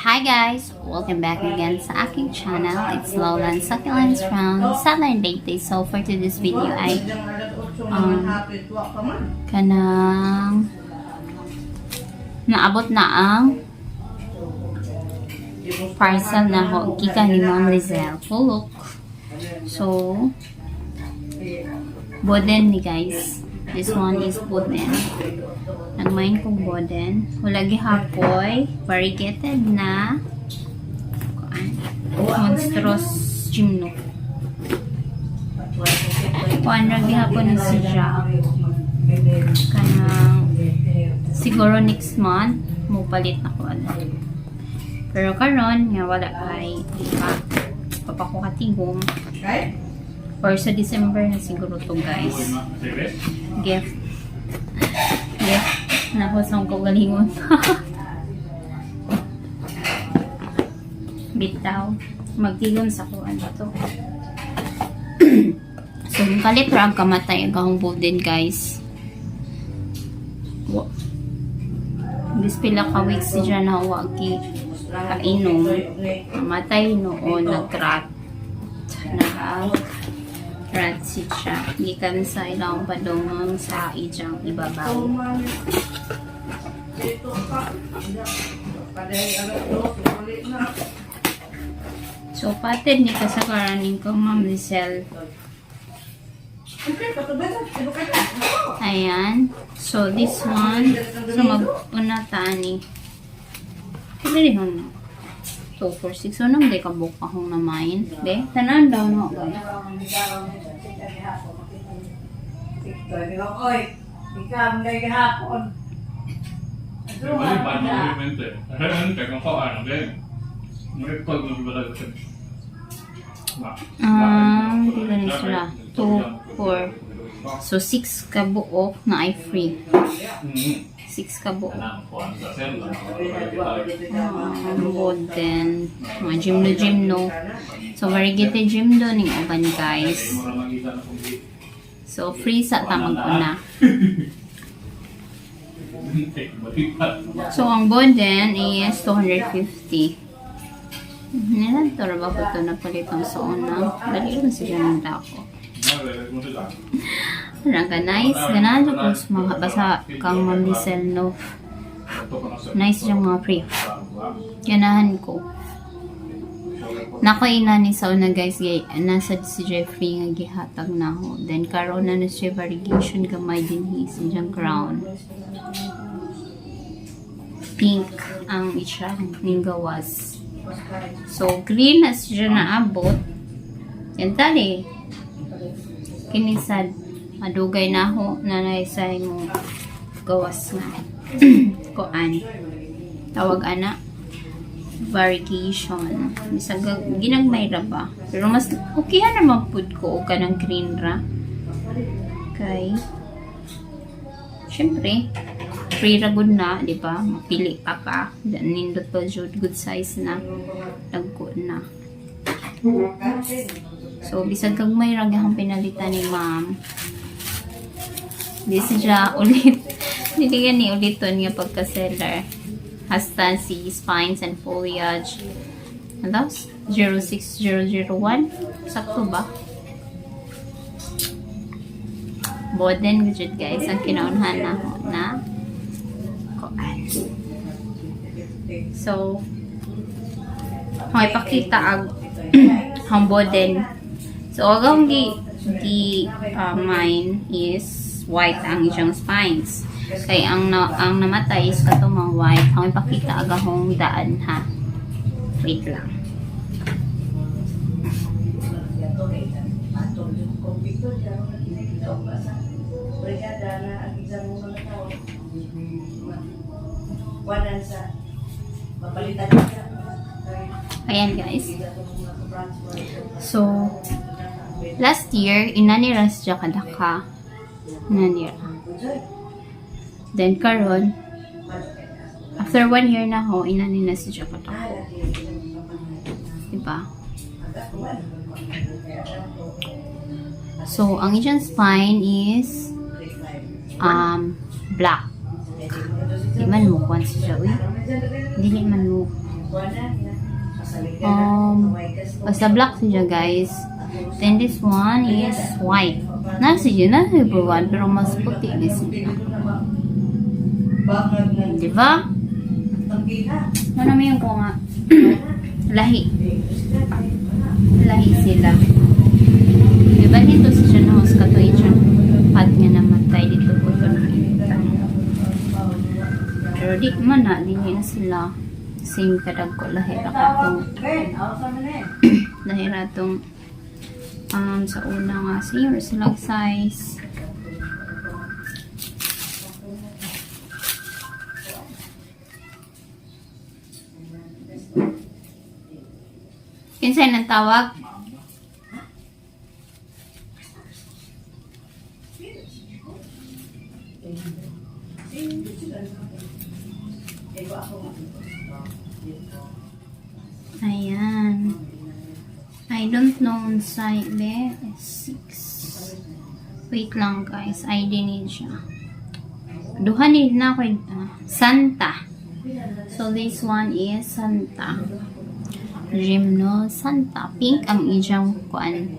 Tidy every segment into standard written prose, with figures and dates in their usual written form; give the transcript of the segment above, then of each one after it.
Hi guys! Welcome back again sa aking channel. It's Lowland Succulents from Southern Leyte. So for today's video ay kanang naabot na ang parcel na ho kika ni Ma'am Lizelle. Look. So boden ni guys. This one is boden. Nagmain kong boden. Hulagi hapoy. Variegated na monstrous gymno. Kuan lagi hapon ni siya. Kanang siguro next month mo palit na ko ano. Pero karon nga wala kay iba. Papako katigom. Or sa December na siguro to guys. Gift na ko sa kagalingon. Bitaw magtigom sa kuan to. So kalit ra ang kamatay ang boden guys. Bis pila ka weeks siya na wagi kainom. Namatay noon nagrat na rat siya. Gikan sa ilang padungong sa ijang ibabaw. So, pated ni kasakaranin ko, Ma'am Lizelle. Ayan. So, this one. So, mag-unataan ni. Pili rin na. 2, 4, 6. So, nang di ka buka kong namayin. Be, tanan daw no, guys. Oy, ikaw mo na hapon. Pila ni sila. 2, 4. So, 6 ka buok na ay free. 6 ka buok. Boden. Mga gymno. So, variegated gymno ning uban guys. So, free sa tamang una. So, ang boden is 250. Nilan to ba ko ito napalitang sa una? Dali lang siya ng dako. Parang ka nice. Ganahan ko sa mga basa kang Ma'am Lizelle no. Nice yung mga free. Ganahan ko. Nakaina ni sa una guys, nasa si Jeffrey nga gihatag na ho. Then karon na siya variegation gamay din sa siyang crown. Pink ang isya ning gawas. So green na siya naabot. Yan tali. Kinisad madugay na ho na naisay mo gawas na. Koan. Tawag ana variegation. Bisag ginagmay ra ba? Pero mas okay naman pud ko og kanang green ra. Okay. Syempre, free ra gud na, di ba? Mapili ka pa. Dan nindot pa jud good size na. Dagko na. So bisag kag may ra gyahang pinalitan ni Ma'am. Di siya ulit. Dili gani uliton nga pagka-seller. Hasta si spines and foliage. Ano? 06001. Sakto ba? Boden gud guys ang kinaunhan na ho na koan. So may pakita ang ang boden. So ang mine is white ang isang spines. Kay ang namatay is katumang white. Ang ipakita agahong daan ha. Wait lang. Ayan guys. So last year inaniras siya kadaka. Inanira. Then karon after 1 year na ho inani na siya kadako. Diba? So ang isang spine is black. Di man mo kuwan siya, uy. Dili man mo Basta black siya guys. Then this one is white. Nasa siya na number 1 pero mas puti din siya. Diba? Ano naman yung ko nga? Lahi. Lahi sila. Diba dito siya na mas katuin siya. Pat nga namatay dito po ito nakita. Pero di man na, di na sila. Same kadag ko lahira katong lahira tong sa una nga same silang size. Kinsay nang tawag? Ayan. I don't know on site there. 6. Wait lang guys. ID need siya. Duha need na ako. Santa. So this one is Santa. Gymno Santa. Pink ang iyang kuan.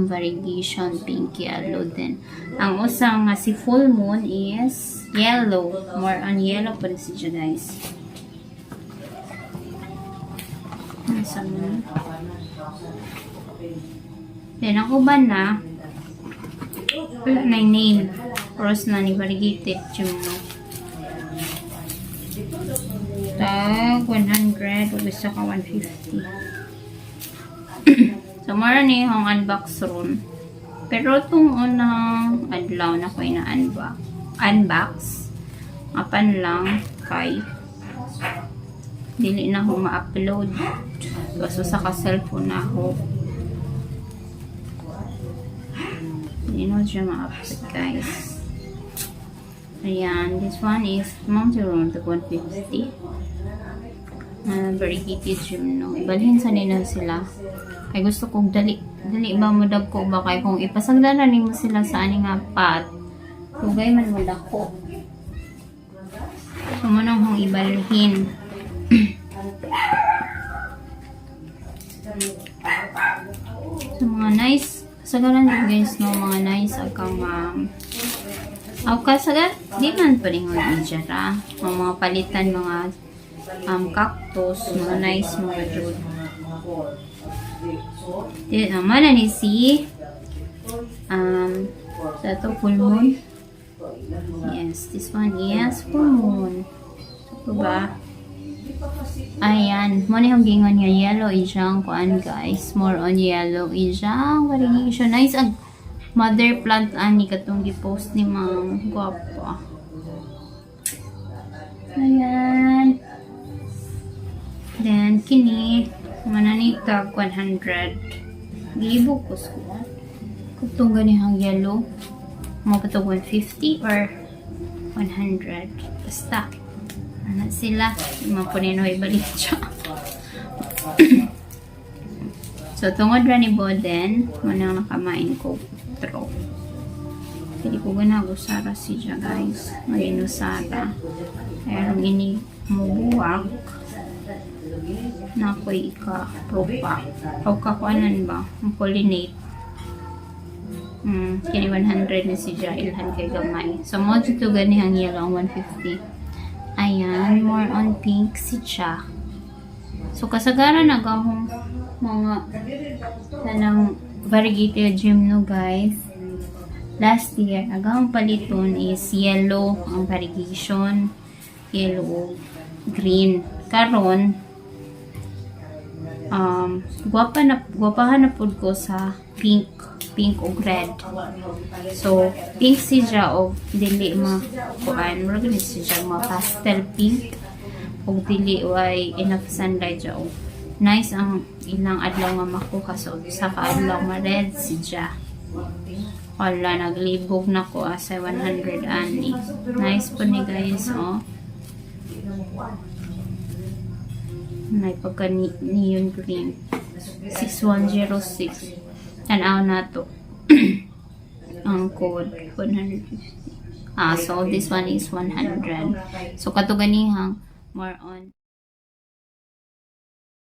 Variegation. Pink yellow din. Ang usang nga si full moon is yellow. More on yellow pa rin siya guys. Then ako ba na wala na yung name Rose na ni variegated Gymno tag 100 o isa ka 150. So mara ni yung unbox ron pero itong unang adlaw na ko na unbox apan lang kay dili na ako ma-upload kaso sa ka-cellphone na ako hindi na siya ma-upload guys. Ayan, this one is Mount Jerome, the 150 variegated Gymno. Ibalhin sa nila sila ay gusto kong dali ba mo dag ko ba kay kung ipasagdanan nimo sila sa aning pat tugay man mo dako so manang hong ibalhin. So mga nice sagaran din guys no mga nice agkang kasagat di man pa rin mga ijara mga palitan mga cactus mga nice mga jod di naman ni si sa ito full moon. Yes, this one is full moon. So ba ayan, mo na yung gingon nga yellow ijang kuan guys. More on yellow ijang variegation. Nice ang mother plant ani katong gi-post ni Ma'am. Guwapa. Ayan. Then kini mananita 100. Gilibog ko sila. Katong ganihang yellow. Mo pa to 150 or 100. Basta ano sila, mapunino ibalik siya. So, tungod ra ni Boden, manang nakamain ko tro. Hindi ko gusara siya guys. Marino Sara. Kaya ini mubuwak na ako'y ika-propa. O kakuanan ba? Pollinate. Kini 100 na siya. Ilhan kay gamay. So, mo dito ganihang yellow 150. Ayan, more on pink si Cha. So, kasagaran agahong mga tanang variegated Gymno guys. Last year, agahong paliton is yellow ang variegation. Yellow, green. Karon, guwapahan na po ko sa pink o red. So, pink siya o dili kuan mo gani siya pastel pink o dili way enough sunlight siya o nice ang ilang adlaw nga makuha so sa kaadlaw ma red siya. Wala naglibog na ko asa 100 ani. Nice po ni guys oh. May pagka neon green 6106 tanaw na to. Ang code 150. So this one is 100. So kato ganihang more on